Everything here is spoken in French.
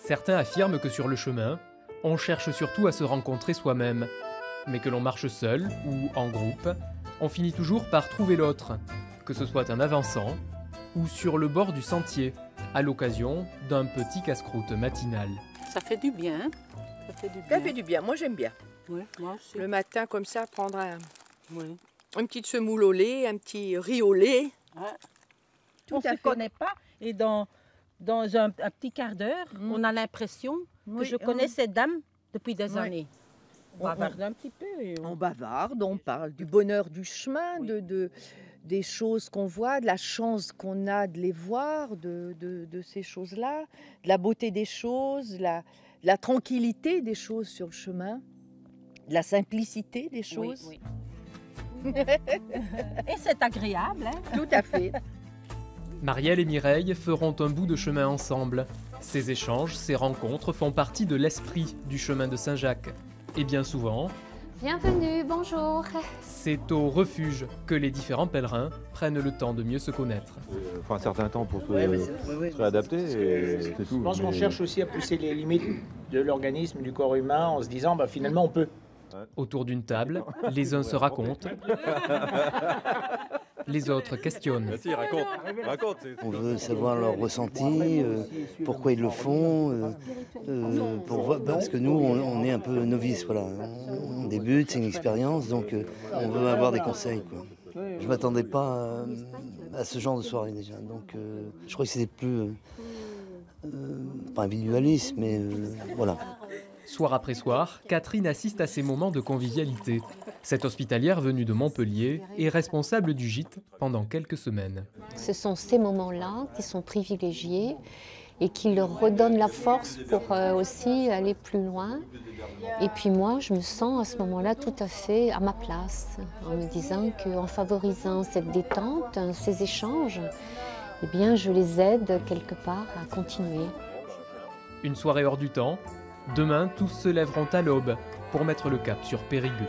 Certains affirment que sur le chemin, on cherche surtout à se rencontrer soi-même, mais que l'on marche seul ou en groupe, on finit toujours par trouver l'autre, que ce soit en avançant ou sur le bord du sentier, à l'occasion d'un petit casse-croûte matinal. Ça fait du bien, hein. Ça fait du bien. Ça fait du bien, moi j'aime bien. Ouais, moi aussi. Le matin comme ça, prendre Oui. une petite semoule au lait, un petit riz au lait. Ouais. Tout On à ne se fait. connaît pas et dans un petit quart d'heure, on a l'impression que je connais cette dame depuis des Oui. années. On bavarde un petit peu. Et On bavarde, on parle du bonheur du chemin, Oui. des choses qu'on voit, de la chance qu'on a de les voir, de ces choses-là, de la beauté des choses, de la tranquillité des choses sur le chemin, de la simplicité des choses. Oui, oui. Et c'est agréable. Hein? Tout à fait. Marielle et Mireille feront un bout de chemin ensemble. Ces échanges, ces rencontres font partie de l'esprit du chemin de Saint-Jacques. Et bien souvent, Bienvenue, bonjour. c'est au refuge que les différents pèlerins prennent le temps de mieux se connaître. Faut un certain temps pour se réadapter et c'est tout. Je pense qu'on Mais- cherche aussi à pousser les limites de l'organisme, du corps humain, en se disant finalement on peut. Autour d'une table, les uns se racontent, les autres questionnent. Si, raconte. On veut savoir leur ressenti, pourquoi ils le font, pour voir, parce que nous, on est un peu novices, voilà. On débute, c'est une expérience, donc on veut avoir des conseils, quoi. Je ne m'attendais pas à ce genre de soirée déjà, donc je crois que c'était plus, pas individualiste, mais voilà. Soir après soir, Catherine assiste à ces moments de convivialité. Cette hospitalière venue de Montpellier est responsable du gîte pendant quelques semaines. Ce sont ces moments-là qui sont privilégiés et qui leur redonnent la force pour aussi aller plus loin. Et puis moi, je me sens à ce moment-là tout à fait à ma place, en me disant qu'en favorisant cette détente, ces échanges, eh bien, je les aide quelque part à continuer. Une soirée hors du temps. Demain, tous se lèveront à l'aube pour mettre le cap sur Périgueux.